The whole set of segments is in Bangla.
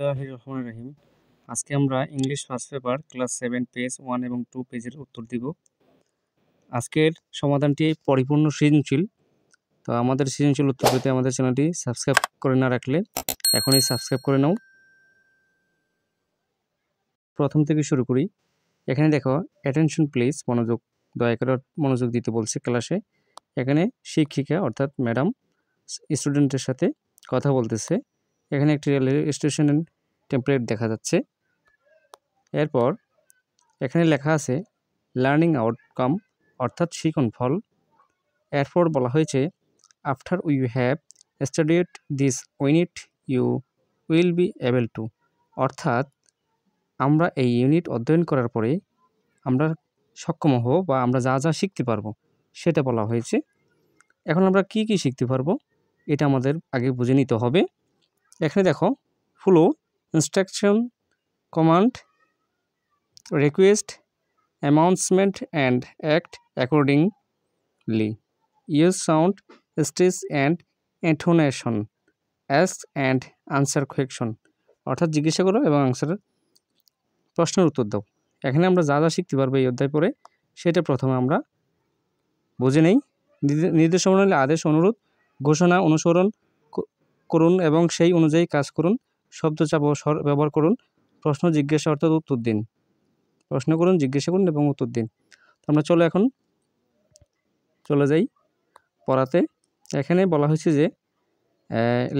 বিসমিল্লাহির রহমানির রহিম। আজকে আমরা English first paper class 7 page 1 এবং 2 পেজের উত্তর দিব। আজকের সমাধানটি পরিপূর্ণ সৃজনশীল। তো আমাদের সৃজনশীল উত্তর পেতে আমাদের চ্যানেলটি সাবস্ক্রাইব করে না রাখলে এখনই সাবস্ক্রাইব করে নাও। প্রথম থেকে শুরু করি। এখানে দেখো, অ্যাটেনশন প্লিজ, দয়া করে মনোযোগ দিতে বলছে ক্লাসে। এখানে শিক্ষিকা অর্থাৎ ম্যাডাম স্টুডেন্টের সাথে কথা বলতেছে। এখানে একটি রেল স্টেশনের টেমপ্লেট দেখা যাচ্ছে। এরপর এখানে লেখা আছে লার্নিং আউটকাম অর্থাৎ শিখন ফল। এরপর বলা হয়েছে after you have studied this unit you will be able to, অর্থাৎ আমরা এই ইউনিট অধ্যয়ন করার পরে আমরা সক্ষম হব বা আমরা যা যা শিখতে পারবো সেটা বলা হয়েছে। এখন আমরা কি কি শিখতে পারবো এটা আমাদের আগে বুঝে নিতে হবে। এখানে দেখো, follow instruction, command, request, announcement and act accordingly. Use sound, stress and intonation. Ask and answer question. অর্থাৎ জিজ্ঞাসা করো এবং প্রশ্নের উত্তর দাও। এখানে আমরা যা যা শিখতে পারবো এই অধ্যায় পরে সেটা প্রথমে আমরা বুঝে নেই। নির্দেশনা হলে আদেশ, অনুরোধ, ঘোষণা অনুসরণ করুন এবং সেই অনুযায়ী কাজ করুন। শব্দচাপ ব্যবহার করুন। প্রশ্ন জিজ্ঞাসা অর্থাৎ উত্তর দিন। প্রশ্ন করুন, জিজ্ঞাসা করুন এবং উত্তর দিন। আমরা এখন চলে যাই পড়াতে। এখানে বলা হয়েছে যে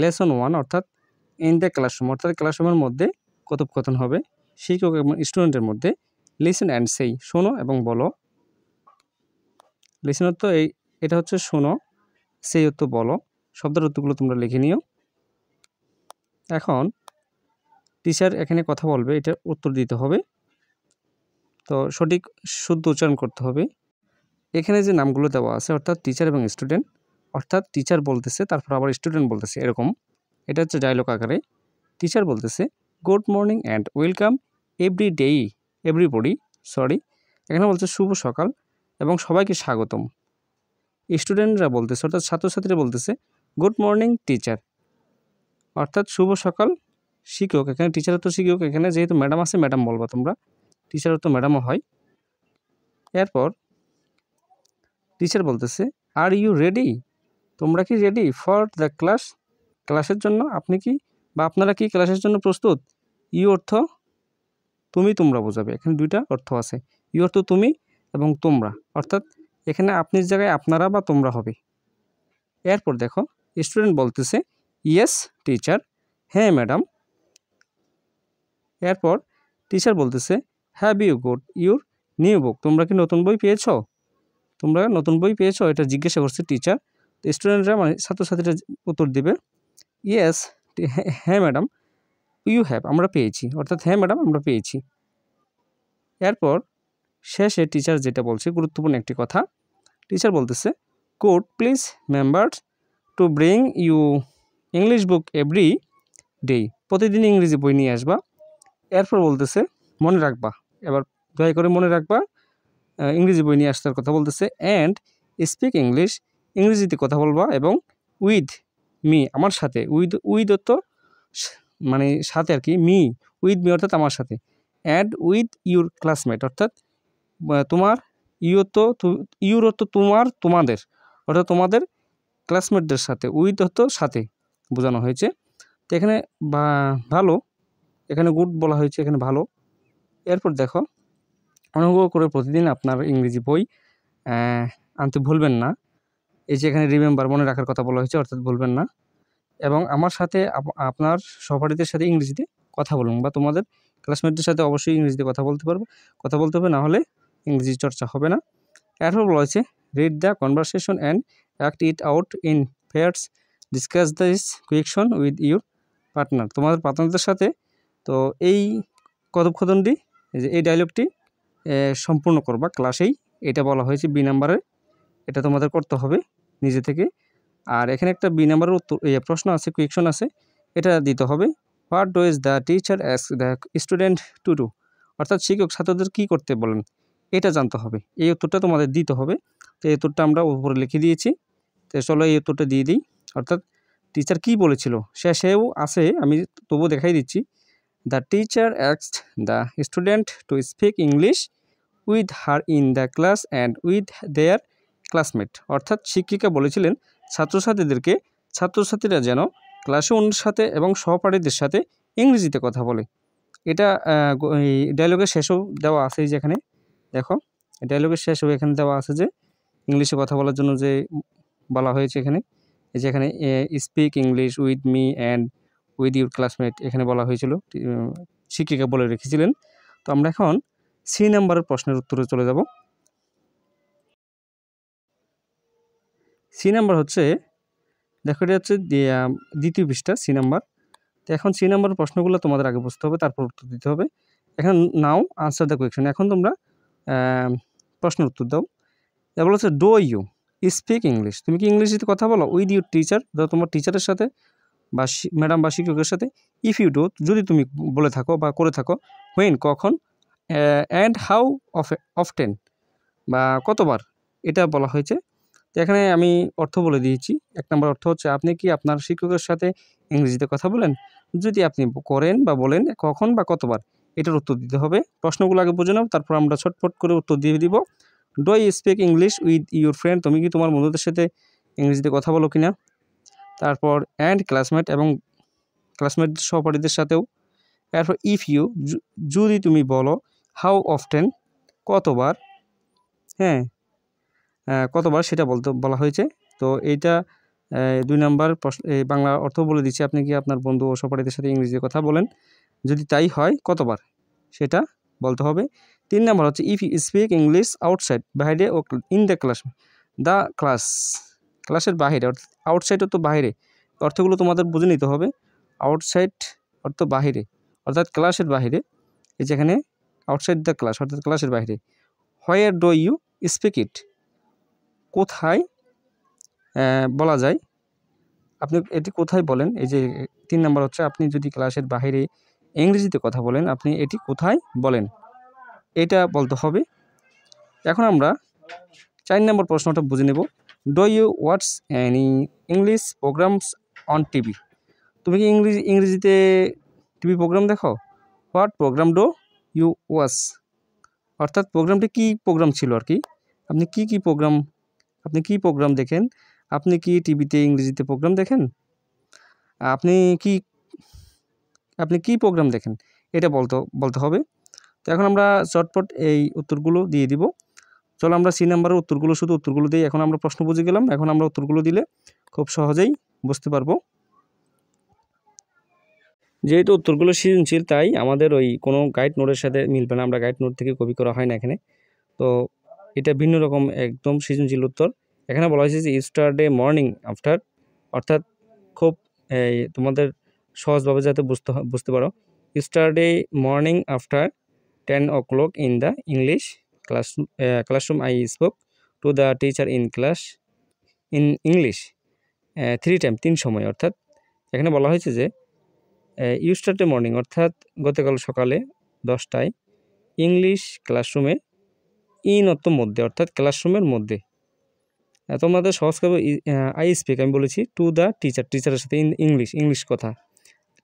লেসন 1 অর্থাৎ ইন দ্য ক্লাসরুম, অর্থাৎ ক্লাসরুমের মধ্যে কথোপকথন হবে শিক্ষক এবং স্টুডেন্টের মধ্যে। লিসেন অ্যান্ড সেই, শোনো এবং বলো। লিসেন অর্থ এটা হচ্ছে শোনো, সেই অর্থ বলো। শব্দের অর্থগুলো তোমরা লিখে নিও। এখন টিচার এখানে কথা বলবে, এটা উত্তর দিতে হবে। তো সঠিক শুদ্ধ উচ্চারণ করতে হবে। এখানে যে নামগুলো দেওয়া আছে অর্থাৎ টিচার এবং স্টুডেন্ট, অর্থাৎ টিচার বলতেছে তারপর আবার স্টুডেন্ট বলতেছে, এরকম। এটা হচ্ছে ডায়লগ আকারে। টিচার বলতেছে good morning and welcome everybody, এখানে বলছে শুভ সকাল এবং সবাইকে স্বাগতম। স্টুডেন্টরা বলতেছে অর্থাৎ ছাত্রছাত্রীরা বলতেছে গুড মর্নিং টিচার, অর্থাৎ শুভ সকাল শিক্ষক। এখানে টিচার তো শিক্ষক, এখানে যেহেতু ম্যাডাম আছে ম্যাডাম বলবা তোমরা, টিচার তো ম্যাডামও হয়। এরপর টিচার বলতেছে আর ইউ রেডি, তোমরা কি রেডি ফর দ্য ক্লাস, ক্লাসের জন্য আপনি কি বা আপনারা কি ক্লাসের জন্য প্রস্তুত। ইউ অর্থ তুমি তোমরা বোঝাবে, এখানে দুইটা অর্থ আছে। ইউ অর্থ তুমি এবং তোমরা, অর্থাৎ এখানে আপনির জায়গায় আপনারা বা তোমরা হবে। এরপর দেখো, স্টুডেন্ট বলতেছে ইয়েস টিচার, হ্যাঁ ম্যাডাম। এরপর টিচার বলতেছে have you got your new book, তোমরা কি নতুন বই পেয়েছো, তোমরা নতুন বই পেয়েছো, এটা জিজ্ঞাসা করছে টিচার। স্টুডেন্টরা মানে ছাত্রছাত্রীরা উত্তর দিবে ইয়েস, হ্যাঁ ম্যাডাম, ইউ হ্যাভ, আমরা পেয়েছি, অর্থাৎ হ্যাঁ ম্যাডাম আমরা পেয়েছি। এরপর শেষে টিচার যেটা বলছে গুরুত্বপূর্ণ একটি কথা, টিচার বলতেছে could please members to bring you English book every day, প্রতিদিন ইংরেজি বই নিয়ে আসবা। এরপর বলতেছে মনে রাখবা, এবার দয়া করে মনে রাখবা ইংরেজি বই নিয়ে আসার কথা বলতেছে। অ্যান্ড স্পিক ইংলিশ, ইংরেজিতে কথা বলবা এবং উইথ মি, আমার সাথে। উইথ অর্থ মানে সাথে আর কি, উইথ মি অর্থাৎ আমার সাথে। অ্যান্ড উইথ ইউর ক্লাসমেট, অর্থাৎ তোমার, ইউর অর্থ তোমার, তোমাদের, অর্থাৎ তোমাদের ক্লাসমেটদের সাথে। উইথ অর্থ সাথে বোঝানো হয়েছে। তো এখানে ভালো, এখানে গুড বলা হয়েছে, এখানে ভালো। এরপর দেখো, অনুগ্রহ করে প্রতিদিন আপনার ইংরেজি বই আনতে ভুলবেন না। এই যে এখানে রিমেম্বার, মনে রাখার কথা বলা হয়েছে, অর্থাৎ ভুলবেন না। এবং আমার সাথে আপনার সহপাঠীদের সাথে ইংরেজিতে কথা বলুন, বা তোমাদের ক্লাসমেটদের সাথে অবশ্যই ইংরেজিতে কথা বলতে হবে, না হলে ইংরেজি চর্চা হবে না। এরপর বলা হয়েছে read the conversation and act it out in pairs, discuss this question with your partner, তোমাদের পার্টনারদের সাথে। তো এই কথোপকথনটি, এই ডায়লগটি সম্পূর্ণ করবা ক্লাসেই, এটা বলা হয়েছে বি নাম্বারে, এটা তোমাদের করতে হবে নিজে থেকে। আর এখানে একটা বি নাম্বারের উত্তর প্রশ্ন আছে, কোয়েকশন আছে, এটা দিতে হবে। What dos the teacher ask the student to do, অর্থাৎ শিক্ষক ছাত্রদের কী করতে বলেন, এটা জানতে হবে। এই উত্তরটা তোমাদের দিতে হবে। তো এই উত্তরটা আমরা উপরে লিখে দিয়েছি। তো চলো এই উত্তরটা দিয়ে দিই। অর্থাৎ টিচার কি বলেছিল, সেও আছে, আমি তবুও দেখাই দিচ্ছি। The teacher asked the student to speak English with her in the class and with their classmate. অর্থাৎ শিক্ষিকা বলেছিলেন ছাত্রছাত্রীদেরকে ছাত্রছাত্রীরা যেন ক্লাসে অন্যের সাথে এবং সহপাঠীদের সাথে ইংরেজিতে কথা বলে। এটা এই ডায়লগের শেষেও দেওয়া আছে, এই যেখানে দেখো ডায়লগের শেষেও এখানে দেওয়া আছে যে ইংলিশে কথা বলার জন্য যে বলা হয়েছে এখানে, এই যে এখানে speak English with me and with your classmate এখানে বলা হয়েছিল, শিক্ষিকা বলে রেখেছিলেন। তো আমরা এখন সি নাম্বারের প্রশ্নের উত্তরে চলে যাব। সি নাম্বার হচ্ছে, দেখো এটা হচ্ছে দ্বিতীয় পৃষ্ঠা সি নাম্বার। তো এখন সি নাম্বার প্রশ্নগুলো তোমাদের আগে বুঝতে হবে, তারপর উত্তর দিতে হবে। এখন নাও আনসার দ্য কোয়েশ্চেন, এখন তোমরা প্রশ্নের উত্তর দাও। এবার হচ্ছে ডো ইউ স্পিক ইংলিশ, তুমি কি ইংলিশে কথা বলো উইথ ইউর টিচার, তোমার টিচারের সাথে বা ম্যাডাম বা শিক্ষকের সাথে। ইফ ইউ ডু, যদি তুমি বলে থাকো বা করে থাকো, হোয়েন কখন, অ্যান্ড হাউ অফটেন বা কতবার, এটা বলা হয়েছে। তো এখানে আমি অর্থ বলে দিয়েছি। এক নম্বর অর্থ হচ্ছে আপনি কি আপনার শিক্ষকের সাথে ইংরেজিতে কথা বলেন, যদি আপনি করেন বা বলেন কখন বা কতবার, এটার উত্তর দিতে হবে। প্রশ্নগুলো আগে বুঝে নাও, তারপর আমরা ছটফট করে উত্তর দিয়ে দিব। Do you speak English with your friend, তুমি কি তোমার বন্ধুদের সাথে ইংরেজিতে কথা বলো কিনা। তারপর অ্যান্ড ক্লাসমেট, এবং ক্লাসমেট সহপাঠীদের সাথেও। এরপর ইফ ইউ, যদি তুমি বলো। হাউ অফটেন, কতবার, হ্যাঁ কতবার সেটা বলা হয়েছে। তো এইটা 2 নাম্বার প্রশ্ন, বাংলা অর্থ বলে দিচ্ছি, আপনি কি আপনার বন্ধু ও সহপাঠীদের সাথে ইংরেজিতে কথা বলেন, যদি তাই হয় কতবার সেটা বলতে হবে। 3 নাম্বার হচ্ছে if you speak English outside, বাইরে ও in the class, the class, ক্লাসের বাইরে, অর্থাৎ আউটসাইড অর্থ বাইরে, অর্থগুলো তোমাদের বুঝে নিতে হবে। আউটসাইড অর্থ বাহিরে, অর্থাৎ ক্লাসের বাহিরে, এই যেখানে আউটসাইড দ্য ক্লাস অর্থাৎ ক্লাসের বাইরে। Where do you speak it, কোথায় বলা যায়, আপনি এটি কোথায় বলেন। এই যে 3 নাম্বার হচ্ছে আপনি যদি ক্লাসের বাইরে ইংরেজিতে কথা বলেন, আপনি এটি কোথায় বলেন, এটা বলতে হবে। এখন আমরা 4 নম্বর প্রশ্নটা বুঝে নেব। Do you watch any English programmes on TV, তুমি কি ইংরেজিতে টিভি প্রোগ্রাম দেখো। What programme do you watch, অর্থাৎ প্রোগ্রামটি কী প্রোগ্রাম ছিল আর কি, আপনি কি প্রোগ্রাম দেখেন, আপনি কি টিভিতে ইংরেজিতে প্রোগ্রাম দেখেন, আপনি কি প্রোগ্রাম দেখেন, এটা বলতে হবে। তো এখন আমরা চটপট এই উত্তরগুলো দিয়ে দিব। চলো আমরা সি নাম্বারের উত্তরগুলো দিই। এখন আমরা প্রশ্ন বুঝে গেলাম, এখন আমরা উত্তরগুলো দিলে খুব সহজেই বুঝতে পারবো। যেহেতু উত্তরগুলো সৃজনশীল, তাই আমাদের ওই কোনো গাইড নোটের সাথে মিলবে না, আমরা গাইড নোট থেকে কপি করা হয় না এখানে। তো এটা ভিন্ন রকম একদম সৃজনশীল উত্তর। এখানে বলা হয়েছে যে ইস্টারডে মর্নিং আফটার, অর্থাৎ খুব তোমাদের সহজভাবে যাতে বুঝতে পারো। ইস্টারডে morning after 10 o'clock in the English classroom I spoke to the teacher in English 3 times, 3 সময়। অর্থাৎ এখানে বলা হয়েছে যে ইস্টারডে মর্নিং অর্থাৎ গতকাল সকালে 10টায়, ইংলিশ ক্লাসরুমে, ইন অর্থ মধ্যে, অর্থাৎ ক্লাসরুমের মধ্যে। তোমাদের সহজ করবো আই স্পিক, আমি বলেছি টু দ্য টিচারের সাথে ইংলিশ কথা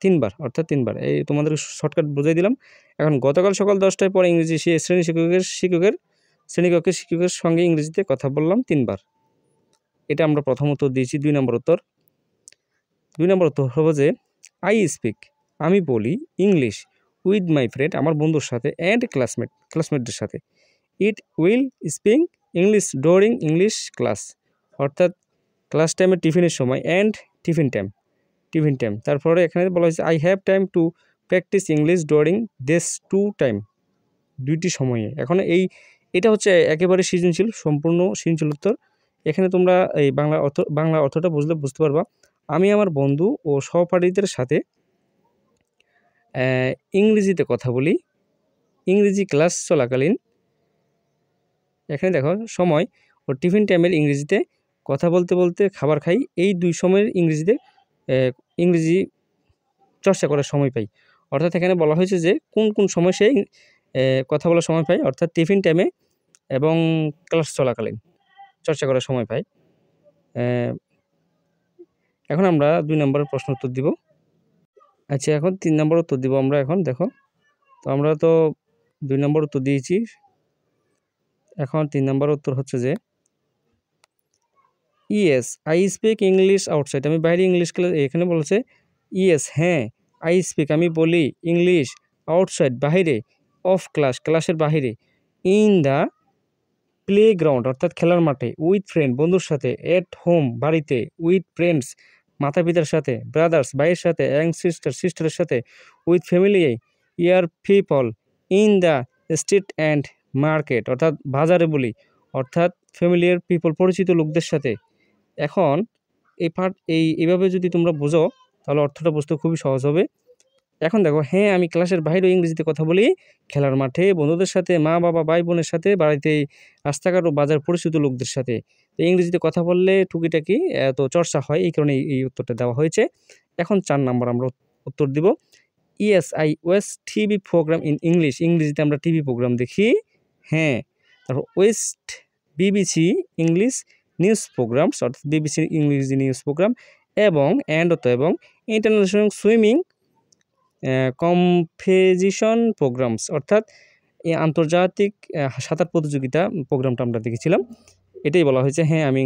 3 বার, অর্থাৎ 3 বার। এই তোমাদের শর্টকাট বুঝাই দিলাম। এখন গতকাল সকাল 10টায় পরে ইংরেজি শ্রেণীকক্ষের শিক্ষকের সঙ্গে ইংরেজিতে কথা বললাম 3 বার। এটা আমরা প্রথম উত্তর দিয়েছি। 2 নম্বর উত্তর হলো যে আই স্পিক, আমি বলি ইংলিশ উইথ মাই ফ্রেন্ড, আমার বন্ধুর সাথে, অ্যান্ড ক্লাসমেটদের সাথে। It will speak English during English class, অর্থাৎ ক্লাস টাইমে টিফিনের সময়, অ্যান্ড টিফিন টাইম। তারপরে এখানে বলা হয়েছে I have time to practice English during this 2 time, 2টি সময়ে। এখন এটা হচ্ছে একেবারে সৃজনশীল, সম্পূর্ণ সৃজনশীল উত্তর। এখানে তোমরা এই বাংলা অর্থটা বুঝতে পারবা। আমি আমার বন্ধু ও সহপাঠীদের সাথে ইংরেজিতে কথা বলি ইংরেজি ক্লাস চলাকালীন। এখানে দেখো সময় ও টিফিন টাইমের ইংরেজিতে কথা বলতে খাবার খাই, এই 2 সময়ের ইংরেজি চর্চা করার সময় পাই। অর্থাৎ এখানে বলা হয়েছে যে কোন সময় সে কথা বলার সময় পায়, অর্থাৎ টিফিন টাইমে এবং ক্লাস চলাকালীন চর্চা করার সময় পাই। এখন আমরা 2 নম্বরের প্রশ্ন উত্তর দিব। আচ্ছা, এখন 3 নম্বর উত্তর দিব আমরা। এখন দেখো, তো আমরা তো 2 নম্বর উত্তর দিয়েছি, এখন 3 নম্বর উত্তর হচ্ছে যে yes I speak English outside. আমি বাইরে ইংলিশ এখানে বলছে ইয়েস, হ্যাঁ, আই স্পিক আমি বলি, ইংলিশ আউটসাইড বাহিরে, অফ ক্লাস ক্লাসের বাহিরে, ইন দ্য প্লেগ্রাউন্ড অর্থাৎ খেলার মাঠে, উইথ ফ্রেন্ড বন্ধুর সাথে, এট হোম বাড়িতে, উইথ ফ্রেন্ডস মাতা পিতার সাথে, ব্রাদার্স ভাইয়ের সাথে, অ্যান্ড সিস্টারের সাথে, with family year people, in the street and market অর্থাৎ বাজারে বলি, অর্থাৎ ফ্যামিলিয়ার পিপল পরিচিত লোকদের সাথে। এখন এইভাবে যদি তোমরা বোঝো তাহলে অর্থটা বুঝতে খুবই সহজ হবে। এখন দেখো, হ্যাঁ আমি ক্লাসের বাইরেও ইংরেজিতে কথা বলি, খেলার মাঠে বন্ধুদের সাথে, মা বাবা ভাই বোনের সাথে, বাড়িতে, রাস্তাঘাট ও বাজার পরিচিত লোকদের সাথে। তো ইংরেজিতে কথা বললে টুকিটাকি তো চর্চা হয়, এই কারণে এই উত্তরটা দেওয়া হয়েছে। এখন 4 নাম্বার আমরা উত্তর দিব, yes I watch TV programme in English. ইংরেজিতে আমরা টিভি প্রোগ্রাম দেখি, হ্যাঁ। তারপর west BBC English news programmes অর্থাৎ বিবিসি ইংরেজি নিউজ প্রোগ্রাম, এবং এবং ইন্টারন্যাশনাল সুইমিং কম্পেটিশন প্রোগ্রামস অর্থাৎ এই আন্তর্জাতিক সাঁতার প্রতিযোগিতা প্রোগ্রামটা আমরা দেখেছিলাম। এটাই বলা হয়েছে, হ্যাঁ আমি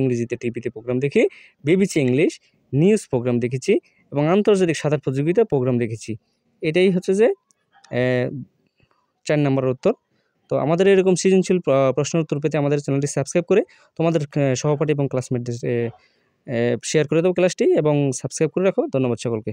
ইংরেজিতে টিভিতে প্রোগ্রাম দেখি, বিবিসি ইংলিশ নিউজ প্রোগ্রাম দেখেছি, এবং আন্তর্জাতিক সাঁতার প্রতিযোগিতা প্রোগ্রাম দেখেছি। এটাই হচ্ছে যে 4 নম্বরের উত্তর। তো আমাদের এরকম সৃজনশীল প্রশ্নের উত্তর পেতে আমাদের চ্যানেলটি সাবস্ক্রাইব করে তোমাদের সহপাঠী এবং ক্লাসমেটদের শেয়ার করে দাও ক্লাসটি, এবং সাবস্ক্রাইব করে রাখো। ধন্যবাদ সকলকে।